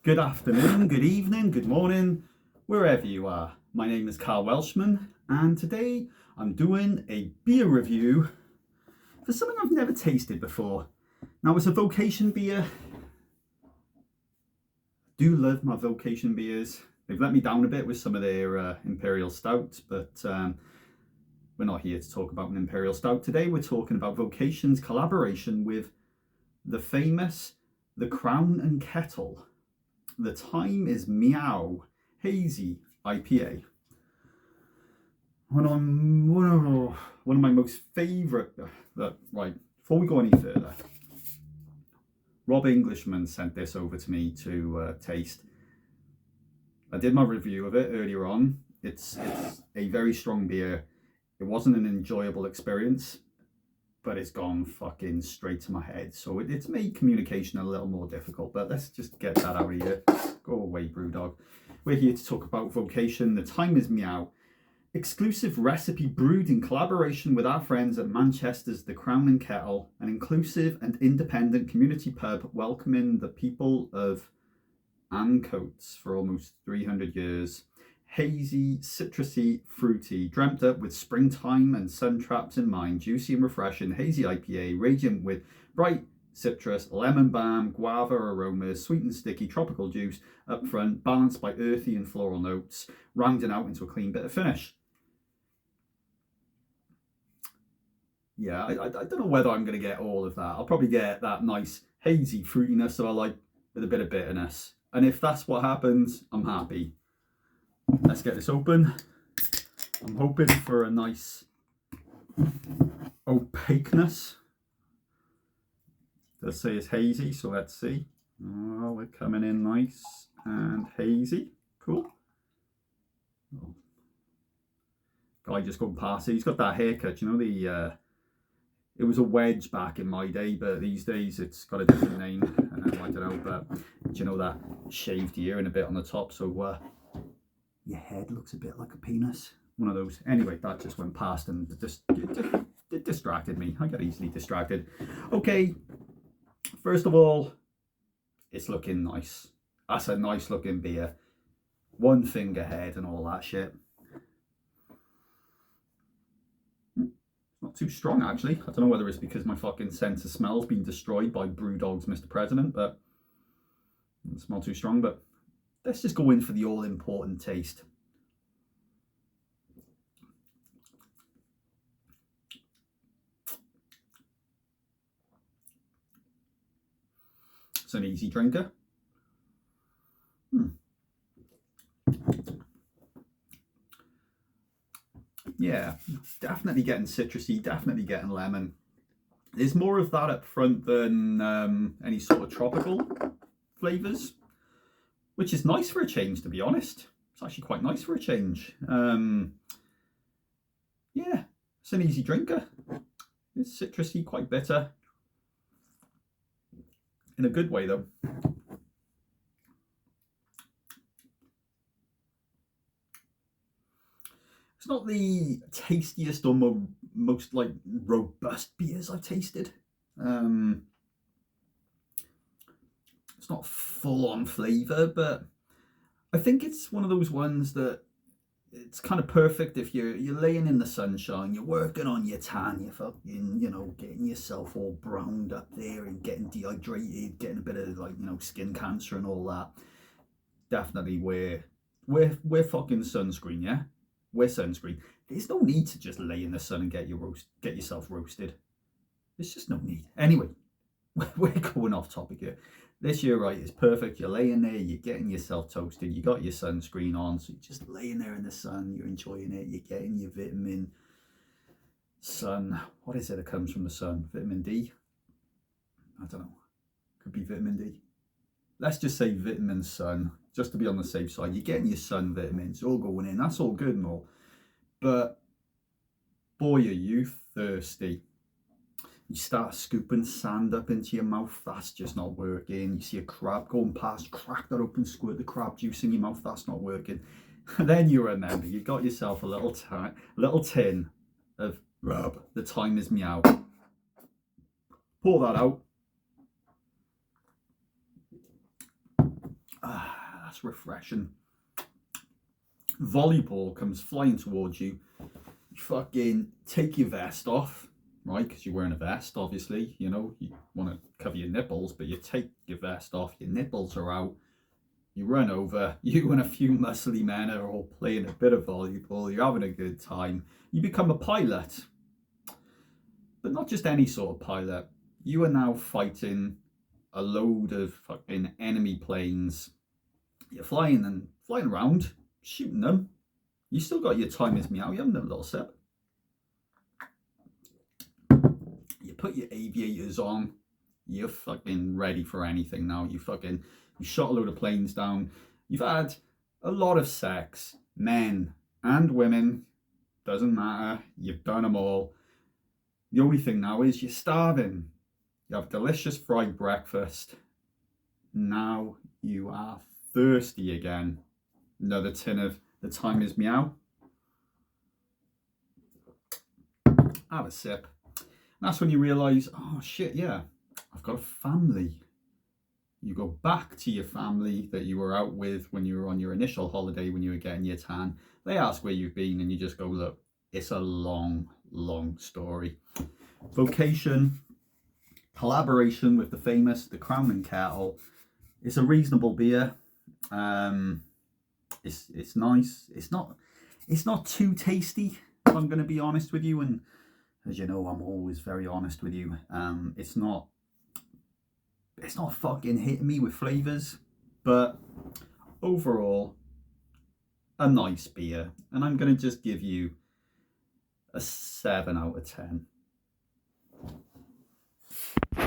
Good afternoon, good evening, good morning, wherever you are. My name is Carl Welshman, and today I'm doing a beer review for something I've never tasted before. Now, it's a Vocation beer. I do love my Vocation beers. They've let me down a bit with some of their Imperial Stouts, but we're not here to talk about an Imperial Stout today. We're talking about Vocation's collaboration with the famous The Crown and Kettle. The time is Meow Hazy IPA. One of my most favourite. Right, before we go any further, Rob Englishman sent this over to me to taste. I did my review of it earlier on. It's a very strong beer. It wasn't an enjoyable experience, but it's gone fucking straight to my head. So it's made communication a little more difficult, but let's just get that out of here. Go away, Brewdog. We're here to talk about Vocation. The time is Meow. Exclusive recipe brewed in collaboration with our friends at Manchester's The Crown and Kettle, an inclusive and independent community pub welcoming the people of Ancoats for almost 300 years. Hazy, citrusy, fruity, dreamt up with springtime and sun traps in mind. Juicy and refreshing, hazy IPA, radiant with bright citrus, lemon balm, guava aromas, sweet and sticky tropical juice up front, balanced by earthy and floral notes, rounding out into a clean bit of finish. Yeah, I don't know whether I'm going to get all of that. I'll probably get that nice hazy fruitiness that I like with a bit of bitterness. And if that's what happens, I'm happy. Let's get this open. I'm hoping for a nice opaqueness. It does say it's hazy, so let's see. Oh, we're coming in nice and hazy. Cool. Oh. Guy just going past it. He's got that haircut, you know, it was a wedge back in my day, but these days it's got a different name. I don't know, but do you know that shaved ear and a bit on the top, so your head looks a bit like a penis. One of those. Anyway, that just went past and it distracted me. I get easily distracted. Okay, first of all, it's looking nice. That's a nice looking beer. One finger head and all that shit. Not too strong, actually. I don't know whether it's because my fucking sense of smell's been destroyed by Brewdog's Mr. President, but it doesn't smell too strong, but let's just go in for the all-important taste. It's an easy drinker. Yeah, definitely getting citrusy, definitely getting lemon. There's more of that up front than any sort of tropical flavours, which is nice for a change, to be honest. It's actually quite nice for a change. Yeah, it's an easy drinker. It's citrusy, quite bitter. In a good way, though. It's not the tastiest or most like robust beers I've tasted. It's not full on flavour, but I think it's one of those ones that it's kind of perfect if you're laying in the sunshine, you're working on your tan, you're fucking, getting yourself all browned up there and getting dehydrated, getting a bit of skin cancer and all that. Definitely wear fucking sunscreen, yeah? Wear sunscreen. There's no need to just lay in the sun and get yourself roasted. There's just no need. Anyway, we're going off topic here. This year, right, is perfect. You're laying there, you're getting yourself toasted, you got your sunscreen on, so you're just laying there in the sun, you're enjoying it, you're getting your vitamin sun. What is it that comes from the sun? Vitamin D? I don't know. Could be vitamin D. Let's just say vitamin sun, just to be on the safe side. You're getting your sun vitamins, all going in. That's all good and all. But boy, are you thirsty. You start scooping sand up into your mouth. That's just not working. You see a crab going past, crack that open, squirt the crab juice in your mouth. That's not working. And then you remember you got yourself a little tin of rub. The time is Meow. Pour that out. that's refreshing. Volleyball comes flying towards you. You fucking take your vest off, right? Because you're wearing a vest, obviously. You know, you want to cover your nipples, but you take your vest off, your nipples are out. You run over, you and a few muscly men are all playing a bit of volleyball, you're having a good time. You become a pilot. But not just any sort of pilot. You are now fighting a load of fucking enemy planes. You're flying around, shooting them. You still got your time as Meow, you haven't done a little sip. You put your aviators on, you're fucking ready for anything now. You shot a load of planes down. You've had a lot of sex, men and women, doesn't matter. You've done them all. The only thing now is you're starving. You have delicious fried breakfast. Now you are thirsty again. Another tin of The Time Is Meow. Have a sip. And that's when you realise, oh shit, yeah, I've got a family. You go back to your family that you were out with when you were on your initial holiday, when you were getting your tan. They ask where you've been and you just go, look, it's a long, long story. Vocation, collaboration with the famous The Crown and Kettle. It's a reasonable beer. It's nice. It's not too tasty, if I'm going to be honest with you. And as you know, I'm always very honest with you. It's not fucking hitting me with flavours, but overall, a nice beer. And I'm going to just give you a 7 out of 10.